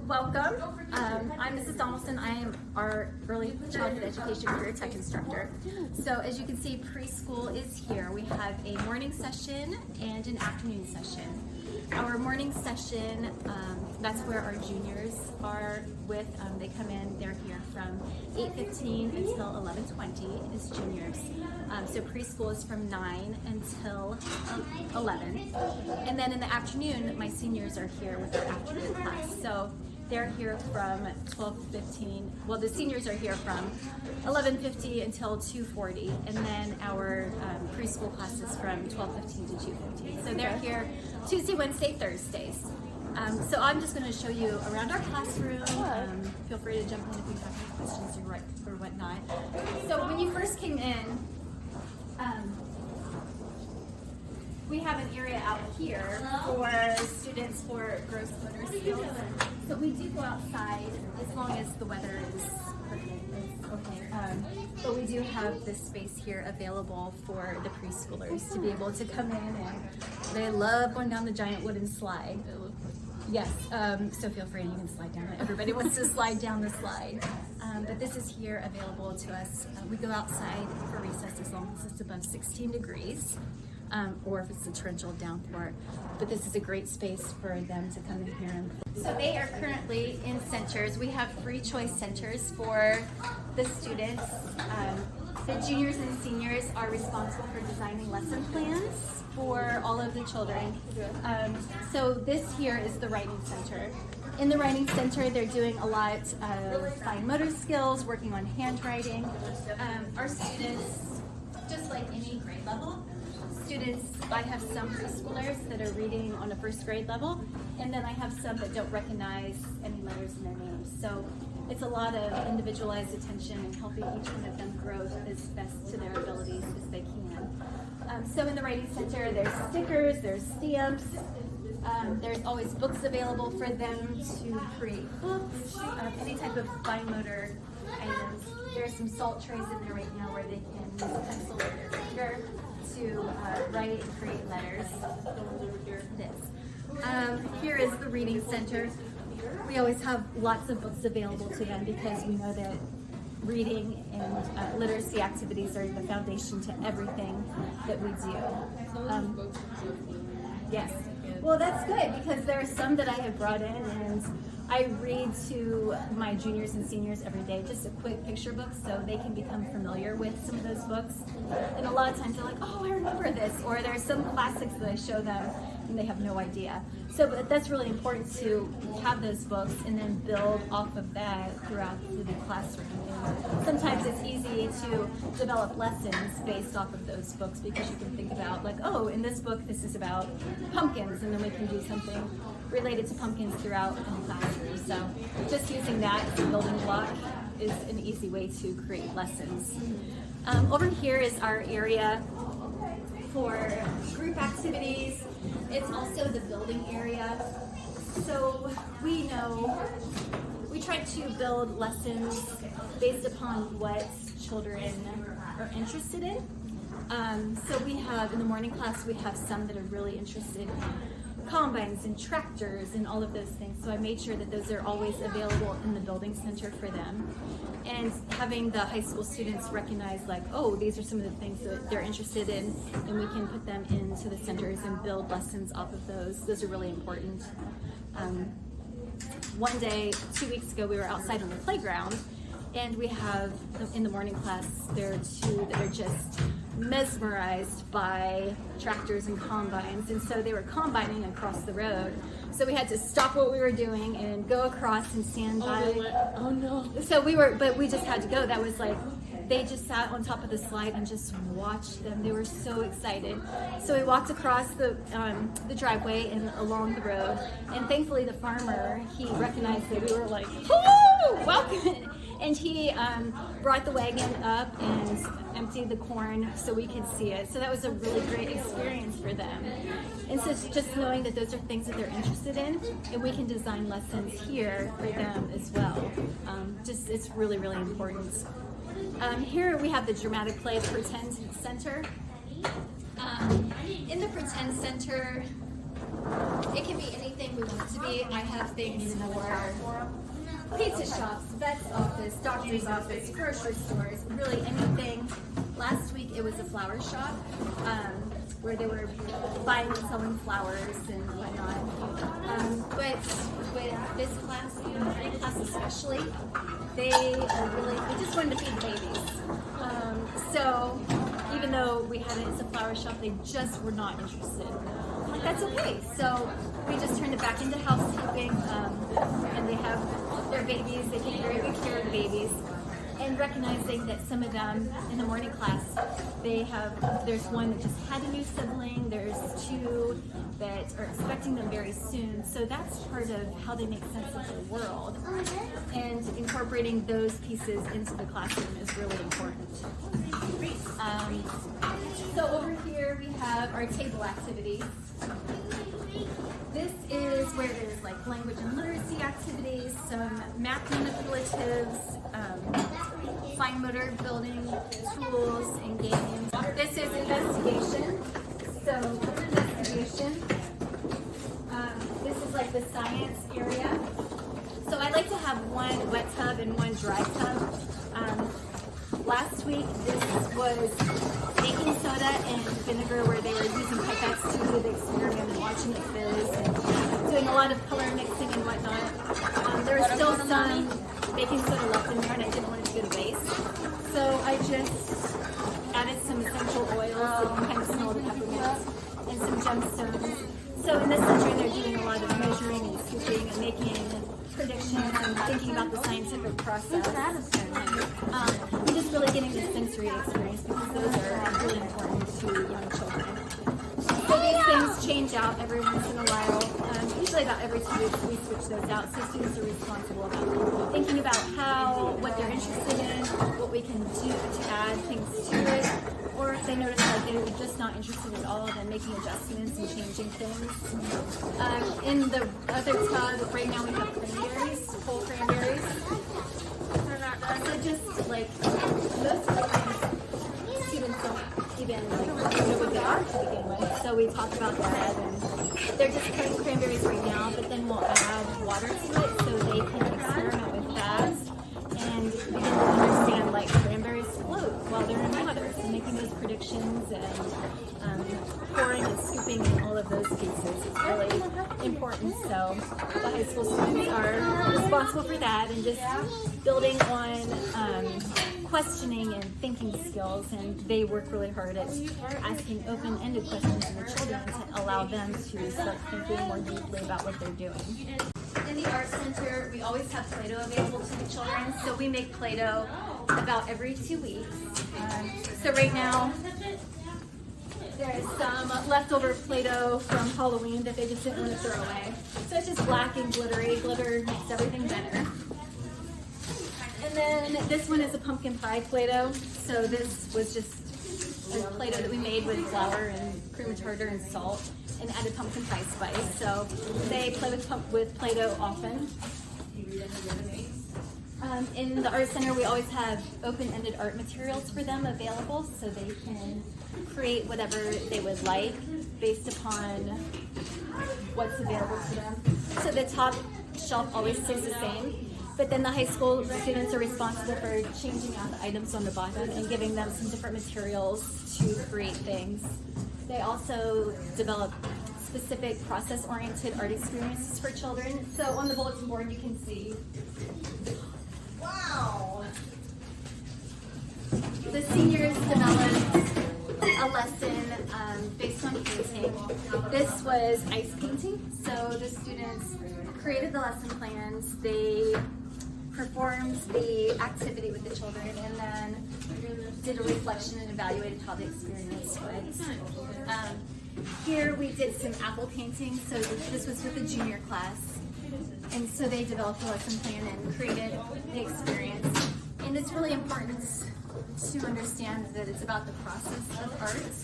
welcome. I'm Mrs. Donaldson. I am our early childhood education career tech instructor. So as you can see, preschool is here. We have a morning session and an afternoon session. Our morning session, that's where our juniors are with. They come in, they're here from 8:15 until 11:20 is juniors. So preschool is from 9 until 11. And then in the afternoon, my seniors are here with our afternoon class. So they're here from 12:15. Well, the seniors are here from 11:50 until 2:40, and then our preschool class is from 12:15 to 2:15. So they're here Tuesday, Wednesday, Thursdays. So I'm just going to show you around our classroom. Feel free to jump in if you have any questions or whatnot. So when you first came in, we have an area out here for students for gross motor skills. So we do go outside as long as the weather is okay. But we do have this space here available for the preschoolers to be able to come in, and they love going down the giant wooden slide. Yes, so feel free, you can slide down it. Everybody wants to slide down the slide. But this is here available to us. We go outside for recess as long as it's above 16 degrees. Or if it's a torrential downpour. But this is a great space for them to come in here and play. So they are currently in centers. We have free choice centers for the students. The juniors and seniors are responsible for designing lesson plans for all of the children. So this here is the writing center. In the writing center, they're doing a lot of fine motor skills, working on handwriting. Our students, just like any grade level, I have some preschoolers that are reading on a first grade level, and then I have some that don't recognize any letters in their names. So it's a lot of individualized attention and helping each one of them grow as best to their abilities as they can. So in the writing center, there's stickers, there's stamps, there's always books available for them to create books, any type of fine motor items. There's some salt trays in there right now where they can use a pencil or their finger to write and create letters. Here is the reading center. We always have lots of books available to them because we know that reading and literacy activities are the foundation to everything that we do. Yes. Well, that's good because there are some that I have brought in, and I read to my juniors and seniors every day, just a quick picture book so they can become familiar with some of those books. And a lot of times they're like, oh, I remember this. Or there's some classics that I show them and they have no idea. So but that's really important to have those books and then build off of that throughout the classroom. And sometimes it's easy to develop lessons based off of those books because you can think about like, oh, in this book this is about pumpkins, and then we can do something related to pumpkins throughout the classroom. So just using that as a building block is an easy way to create lessons. Over here is our area for group activities. It's also the building area. So we try to build lessons based upon what children are interested in. So we have, in the morning class, we have some that are really interested in combines and tractors and all of those things. So I made sure that those are always available in the building center for them. And having the high school students recognize like, oh, these are some of the things that they're interested in, and we can put them into the centers and build lessons off of those. Those are really important. One day, 2 weeks ago, we were outside on the playground, and we have, in the morning class, there are two that are just mesmerized by tractors and combines, and so they were combining across the road. So we had to stop what we were doing and go across and stand by. Oh no. So we just had to go. That was like, they just sat on top of the slide and just watched them. They were so excited. So we walked across the driveway and along the road, and thankfully the farmer, he recognized that we were like, oh, welcome. And he brought the wagon up and emptied the corn so we could see it. So that was a really great experience for them. And so it's just knowing that those are things that they're interested in, and we can design lessons here for them as well. It's really, really important. Here we have the dramatic play, the Pretend Center. In the Pretend Center, It can be anything we want it to be. I have things for pizza shops, vet's office, doctor's office, grocery stores, really anything. Last week it was a flower shop where they were buying and selling flowers and whatnot. But with this class, my class especially, they just wanted to feed babies. So even though we had it as a flower shop, they just were not interested. That's okay. So we just turned it back into housekeeping, and they have their babies. They take very good care of the babies. And recognizing that some of them in the morning class, there's one that just had a new sibling, there's two that are expecting them very soon. So that's part of how they make sense of their world. And incorporating those pieces into the classroom is really important. So over here we have our table activities. This is where there's like language and literacy activities, some math manipulatives, fine motor building tools and games. This is investigation. So for investigation, this is like the science area. So I like to have one wet tub and one dry tub. Last week this was baking soda and vinegar where they were using pipettes to do the experiment and watching it fizz and doing a lot of color mixing and whatnot. There was still some baking soda left in there and I didn't want it to go to waste. So I just added some essential oils so you can kind of smell the peppermint and some gemstones. So in this center they're doing a lot of measuring and scooping and making predictions and thinking about the scientific process. And just really getting the sensory experience because those are really important to young children. So these things change out every once in a while. Usually about every 2 weeks we switch those out so students are responsible about thinking about what they're interested in, what we can do to add things to it, or if they notice like they're just not interested at all, then making adjustments and changing things. In the other tub, right now we have cranberries, whole cranberries. So just like most of the things students don't even know what they are to begin with. So we talk about that, and they're just cutting cranberries right now, but then we'll add water to it so they can experiment with that and begin to understand like cranberries float while they're in water. So making those predictions and pouring and scooping and all of those pieces is really important. So the high school students are responsible for that and just building on questioning and thinking skills, and they work really hard at asking open-ended questions to the children to allow them to start thinking more deeply about what they're doing. In the Art Center, we always have Play-Doh available to the children, so we make Play-Doh about every 2 weeks. So right now, there's some leftover Play-Doh from Halloween that they just didn't want to throw away. So it's just black and glittery. Glitter makes everything better. And then this one is a pumpkin pie Play-Doh. So this was just a Play-Doh that we made with flour and cream of tartar and salt and added pumpkin pie spice. So they play with Play-Doh often. In the Art Center, we always have open-ended art materials for them available so they can create whatever they would like based upon what's available to them. So the top shelf always stays the same, but then the high school students are responsible for changing out the items on the bottom and giving them some different materials to create things. They also develop specific process-oriented art experiences for children. So on the bulletin board you can see, wow! The seniors developed a lesson based on painting. This was ice painting. So the students created the lesson plans, they performed the activity with the children, and then did a reflection and evaluated how the experience went. Here we did some apple painting, so this was with the junior class. And so they developed a lesson plan and created the experience. And it's really important to understand that it's about the process of art.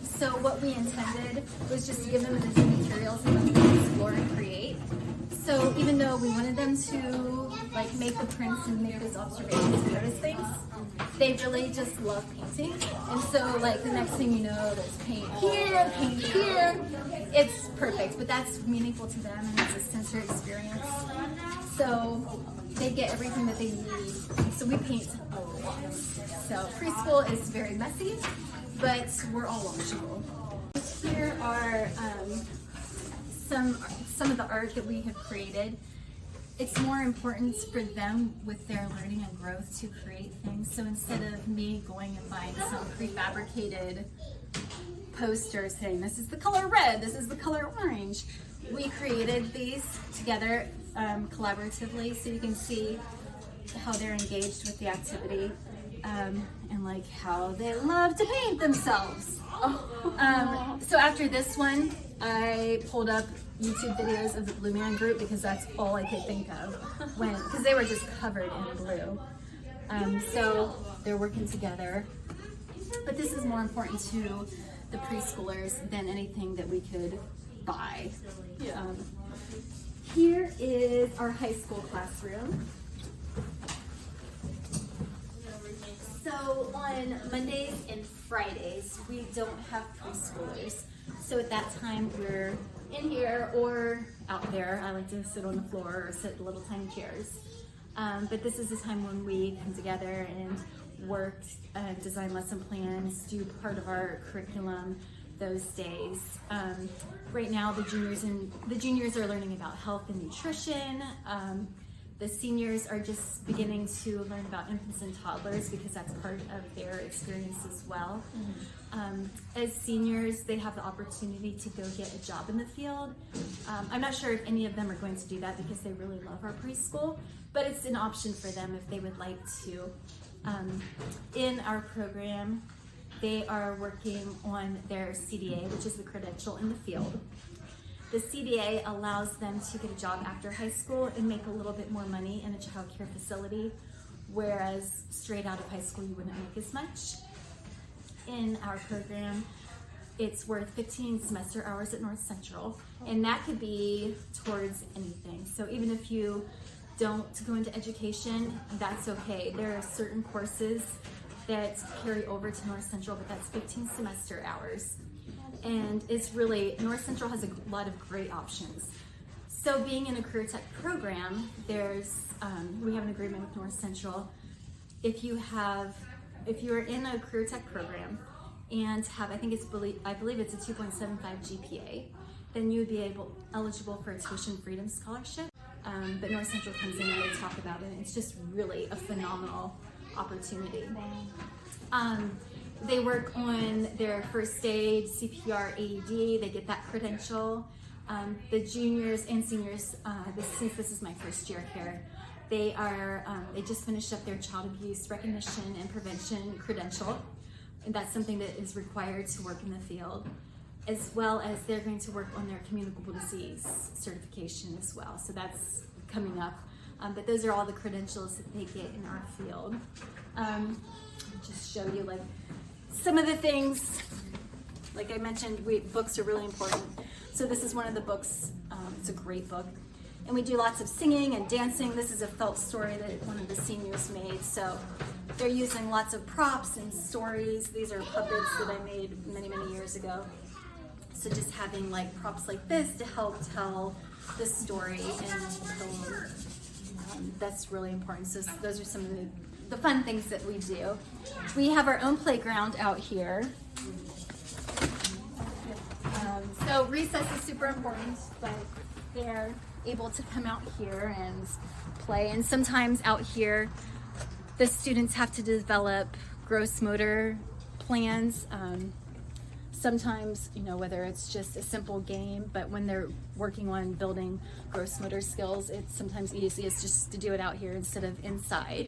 So what we intended was just to give them the materials and let them explore and create. So even though we wanted them to like make the prints and make those observations and notice things, they really just love painting. And so like the next thing you know, there's paint here, paint here. It's perfect, but that's meaningful to them and it's a sensory experience. So they get everything that they need. So we paint a lot. So preschool is very messy, but we're all watchable. Here are some of the art that we have created. It's more important for them with their learning and growth to create things. So instead of me going and buying some prefabricated poster saying this is the color red, this is the color orange, we created these together collaboratively so you can see how they're engaged with the activity and like how they love to paint themselves. So after this one, I pulled up YouTube videos of the Blue Man Group because that's all I could think of because they were just covered in blue. So they're working together, but this is more important to the preschoolers than anything that we could buy. Here is our high school classroom. So on Mondays and Fridays, we don't have preschoolers. So at that time, we're in here or out there. I like to sit on the floor or sit in little tiny chairs. But this is the time when we come together and work, design lesson plans, do part of our curriculum those days. Right now, the juniors are learning about health and nutrition. The seniors are just beginning to learn about infants and toddlers because that's part of their experience as well. As seniors, they have the opportunity to go get a job in the field. I'm not sure if any of them are going to do that because they really love our preschool, but it's an option for them if they would like to. In our program, they are working on their CDA, which is the credential in the field. The CDA allows them to get a job after high school and make a little bit more money in a child care facility, whereas straight out of high school you wouldn't make as much. In our program, it's worth 15 semester hours at North Central, and that could be towards anything. So even if you don't go into education, that's okay. There are certain courses that carry over to North Central, but that's 15 semester hours. And it's really, North Central has a lot of great options. So being in a career tech program, we have an agreement with North Central. If you're in a career tech program and have, I believe it's a 2.75 GPA, then you would be eligible for a tuition freedom scholarship. But North Central comes in and they talk about it, and it's just really a phenomenal opportunity. They work on their first aid, CPR, AED, they get that credential. The juniors and seniors, since this is my first year here, they just finished up their child abuse recognition and prevention credential. And that's something that is required to work in the field, as well as they're going to work on their communicable disease certification as well. So that's coming up. But those are all the credentials that they get in our field. Just show you like some of the things, like I mentioned, books are really important. So this is one of the books, it's a great book. And we do lots of singing and dancing. This is a felt story that one of the seniors made. So they're using lots of props and stories. These are puppets that I made many, many years ago. So just having like props like this to help tell the story and that's really important. So those are some of the fun things that we do. We have our own playground out here. So recess is super important, but they're able to come out here and play. And sometimes out here, the students have to develop gross motor plans. Sometimes, whether it's just a simple game, but when they're working on building gross motor skills, it's sometimes easiest just to do it out here instead of inside.